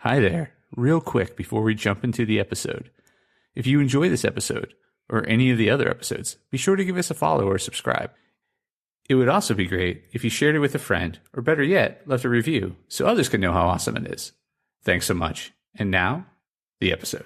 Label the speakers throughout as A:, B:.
A: Hi there. Real quick before we jump into the episode. If you enjoy this episode, or any of the other episodes, be sure to give us a follow or subscribe. It would also be great if you shared it with a friend, or better yet, left a review so others can know how awesome it is. Thanks so much. And now, the episode.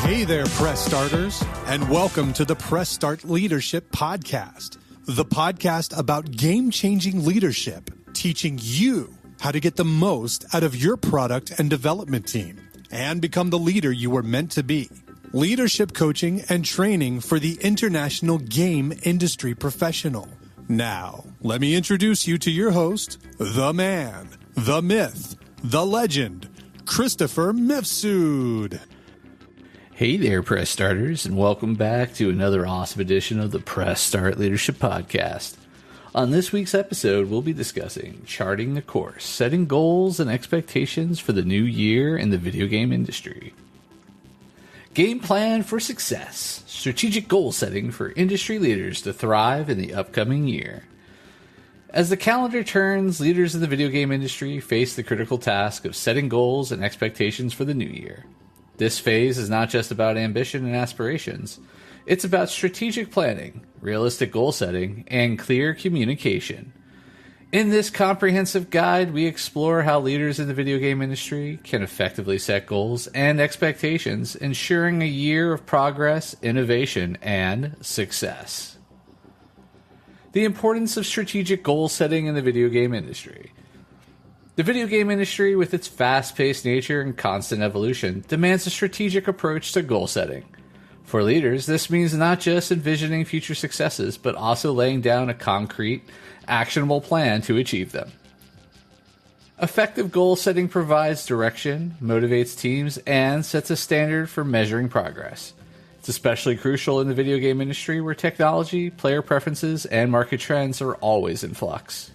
B: Hey there, Press Starters, and welcome to the Press Start Leadership Podcast, the podcast about game-changing leadership, teaching you how to get the most out of your product and development team and become the leader you were meant to be. Leadership coaching and training for the international game industry professional. Now, let me introduce you to your host, the man, the myth, the legend, Christopher Mifsud.
A: Hey there, Press Starters, and welcome back to another awesome edition of the Press Start Leadership Podcast. On this week's episode, we'll be discussing charting the course, setting goals and expectations for the new year in the video game industry. Game plan for success, strategic goal setting for industry leaders to thrive in the upcoming year. As the calendar turns, leaders in the video game industry face the critical task of setting goals and expectations for the new year. This phase is not just about ambition and aspirations. It's about strategic planning, realistic goal setting, and clear communication. In this comprehensive guide, we explore how leaders in the video game industry can effectively set goals and expectations, ensuring a year of progress, innovation, and success. The importance of strategic goal setting in the video game industry. The video game industry, with its fast-paced nature and constant evolution, demands a strategic approach to goal setting. For leaders, this means not just envisioning future successes, but also laying down a concrete, actionable plan to achieve them. Effective goal setting provides direction, motivates teams, and sets a standard for measuring progress. It's especially crucial in the video game industry where technology, player preferences, and market trends are always in flux.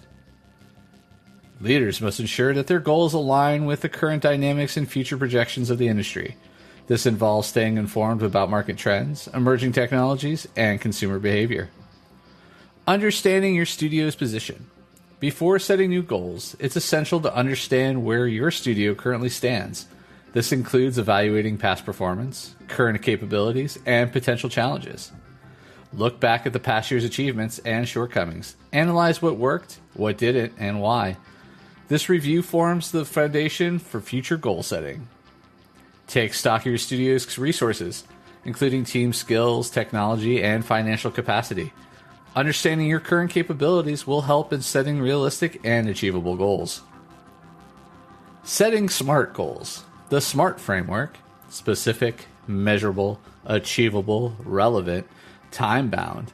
A: Leaders must ensure that their goals align with the current dynamics and future projections of the industry. This involves staying informed about market trends, emerging technologies, and consumer behavior. Understanding your studio's position. Before setting new goals, it's essential to understand where your studio currently stands. This includes evaluating past performance, current capabilities, and potential challenges. Look back at the past year's achievements and shortcomings. Analyze what worked, what didn't, and why. This review forms the foundation for future goal setting. Take stock of your studio's resources, including team skills, technology, and financial capacity. Understanding your current capabilities will help in setting realistic and achievable goals. Setting SMART goals. The SMART framework, specific, measurable, achievable, relevant, time-bound,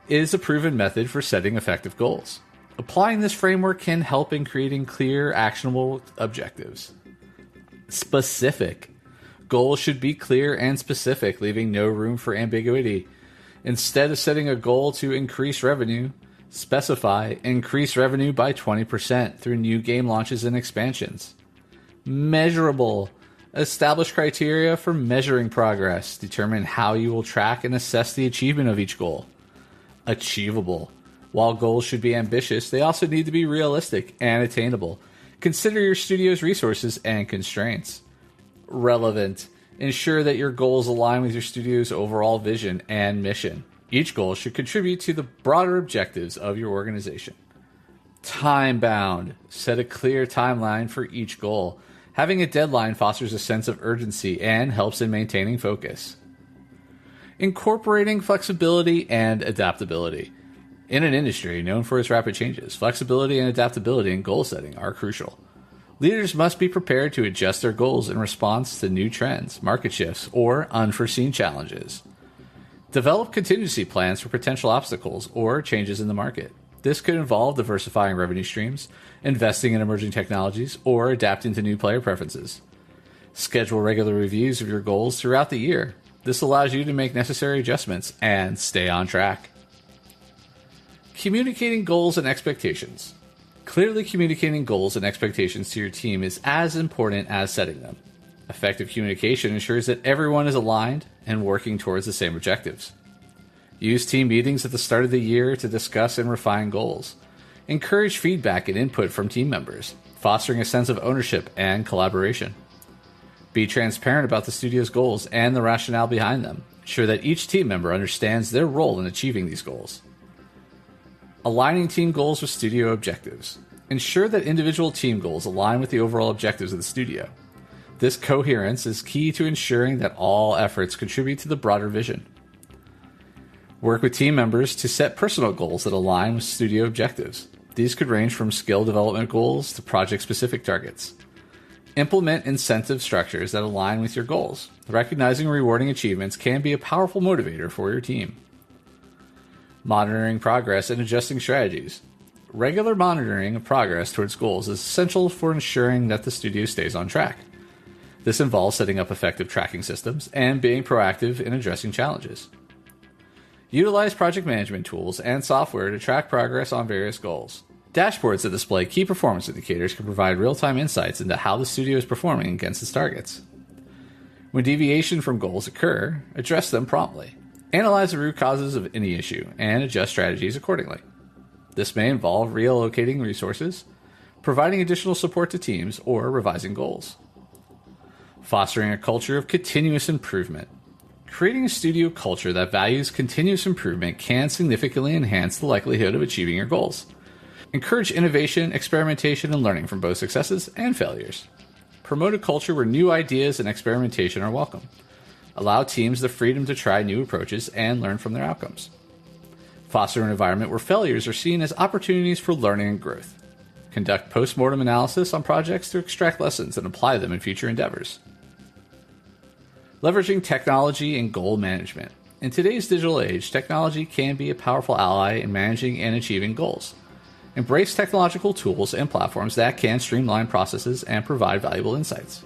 A: is a proven method for setting effective goals. Applying this framework can help in creating clear, actionable objectives. Specific. Goals should be clear and specific, leaving no room for ambiguity. Instead of setting a goal to increase revenue, specify increase revenue by 20% through new game launches and expansions. Measurable. Establish criteria for measuring progress. Determine how you will track and assess the achievement of each goal. Achievable. While goals should be ambitious, they also need to be realistic and attainable. Consider your studio's resources and constraints. Relevant. Ensure that your goals align with your studio's overall vision and mission. Each goal should contribute to the broader objectives of your organization. Time-bound. Set a clear timeline for each goal. Having a deadline fosters a sense of urgency and helps in maintaining focus. Incorporating flexibility and adaptability. In an industry known for its rapid changes, flexibility and adaptability in goal setting are crucial. Leaders must be prepared to adjust their goals in response to new trends, market shifts, or unforeseen challenges. Develop contingency plans for potential obstacles or changes in the market. This could involve diversifying revenue streams, investing in emerging technologies, or adapting to new player preferences. Schedule regular reviews of your goals throughout the year. This allows you to make necessary adjustments and stay on track. Communicating goals and expectations. Clearly communicating goals and expectations to your team is as important as setting them. Effective communication ensures that everyone is aligned and working towards the same objectives. Use team meetings at the start of the year to discuss and refine goals. Encourage feedback and input from team members, fostering a sense of ownership and collaboration. Be transparent about the studio's goals and the rationale behind them. Ensure that each team member understands their role in achieving these goals. Aligning team goals with studio objectives. Ensure that individual team goals align with the overall objectives of the studio. This coherence is key to ensuring that all efforts contribute to the broader vision. Work with team members to set personal goals that align with studio objectives. These could range from skill development goals to project-specific targets. Implement incentive structures that align with your goals. Recognizing and rewarding achievements can be a powerful motivator for your team. Monitoring progress and adjusting strategies. Regular monitoring of progress towards goals is essential for ensuring that the studio stays on track. This involves setting up effective tracking systems and being proactive in addressing challenges. Utilize project management tools and software to track progress on various goals. Dashboards that display key performance indicators can provide real-time insights into how the studio is performing against its targets. When deviation from goals occur, address them promptly. Analyze the root causes of any issue and adjust strategies accordingly. This may involve reallocating resources, providing additional support to teams, or revising goals. Fostering a culture of continuous improvement. Creating a studio culture that values continuous improvement can significantly enhance the likelihood of achieving your goals. Encourage innovation, experimentation, and learning from both successes and failures. Promote a culture where new ideas and experimentation are welcome. Allow teams the freedom to try new approaches and learn from their outcomes. Foster an environment where failures are seen as opportunities for learning and growth. Conduct post-mortem analysis on projects to extract lessons and apply them in future endeavors. Leveraging technology and goal management. In today's digital age, technology can be a powerful ally in managing and achieving goals. Embrace technological tools and platforms that can streamline processes and provide valuable insights.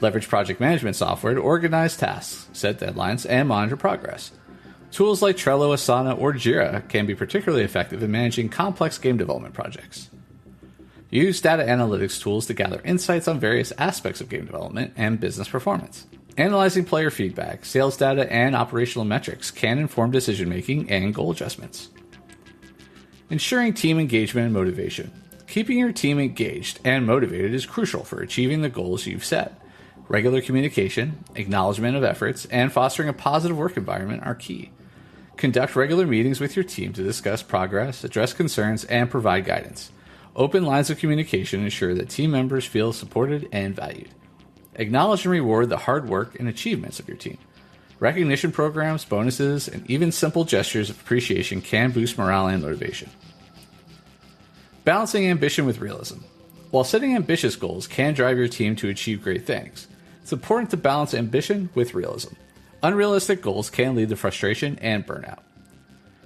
A: Leverage project management software to organize tasks, set deadlines, and monitor progress. Tools like Trello, Asana, or Jira can be particularly effective in managing complex game development projects. Use data analytics tools to gather insights on various aspects of game development and business performance. Analyzing player feedback, sales data, and operational metrics can inform decision-making and goal adjustments. Ensuring team engagement and motivation. Keeping your team engaged and motivated is crucial for achieving the goals you've set. Regular communication, acknowledgement of efforts, and fostering a positive work environment are key. Conduct regular meetings with your team to discuss progress, address concerns, and provide guidance. Open lines of communication ensure that team members feel supported and valued. Acknowledge and reward the hard work and achievements of your team. Recognition programs, bonuses, and even simple gestures of appreciation can boost morale and motivation. Balancing ambition with realism. While setting ambitious goals can drive your team to achieve great things, it's important to balance ambition with realism. Unrealistic goals can lead to frustration and burnout.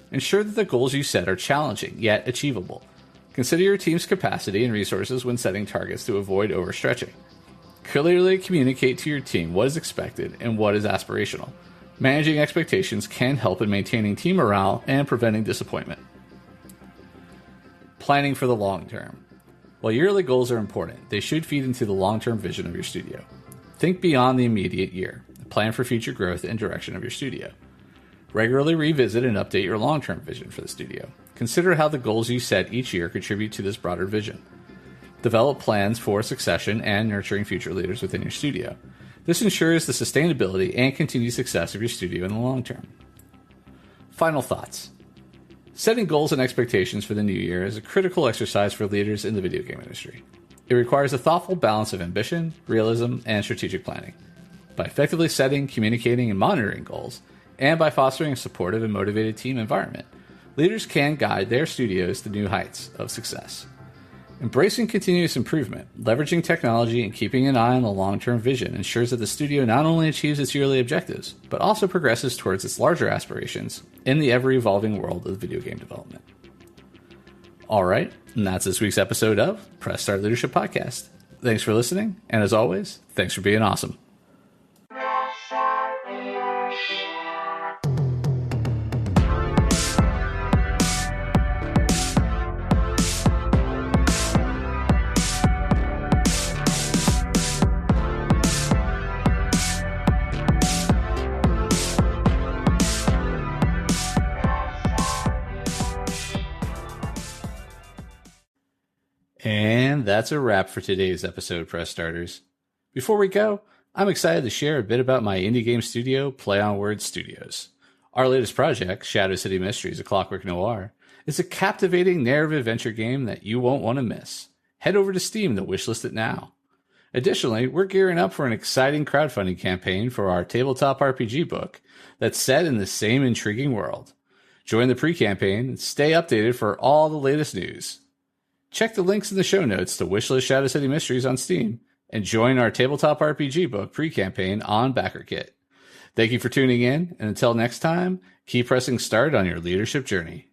A: Ensure that the goals you set are challenging yet achievable. Consider your team's capacity and resources when setting targets to avoid overstretching. Clearly communicate to your team what is expected and what is aspirational. Managing expectations can help in maintaining team morale and preventing disappointment. Planning for the long term. While yearly goals are important, they should feed into the long-term vision of your studio. Think beyond the immediate year. Plan for future growth and direction of your studio. Regularly revisit and update your long-term vision for the studio. Consider how the goals you set each year contribute to this broader vision. Develop plans for succession and nurturing future leaders within your studio. This ensures the sustainability and continued success of your studio in the long term. Final thoughts. Setting goals and expectations for the new year is a critical exercise for leaders in the video game industry. It requires a thoughtful balance of ambition, realism, and strategic planning. By effectively setting, communicating, and monitoring goals, and by fostering a supportive and motivated team environment, leaders can guide their studios to new heights of success. Embracing continuous improvement, leveraging technology, and keeping an eye on the long-term vision ensures that the studio not only achieves its yearly objectives, but also progresses towards its larger aspirations in the ever-evolving world of video game development. All right, and that's this week's episode of Press Start Leadership Podcast. Thanks for listening, and as always, thanks for being awesome. And that's a wrap for today's episode, Press Starters. Before we go, I'm excited to share a bit about my indie game studio, Play on Words Studios. Our latest project, Shadow City Mysteries: A Clockwork Noir, is a captivating narrative adventure game that you won't want to miss. Head over to Steam to wishlist it now. Additionally, we're gearing up for an exciting crowdfunding campaign for our tabletop RPG book that's set in the same intriguing world. Join the pre-campaign and stay updated for all the latest news. Check the links in the show notes to wishlist Shadow City Mysteries on Steam and join our tabletop RPG book pre-campaign on BackerKit. Thank you for tuning in, and until next time, keep pressing start on your leadership journey.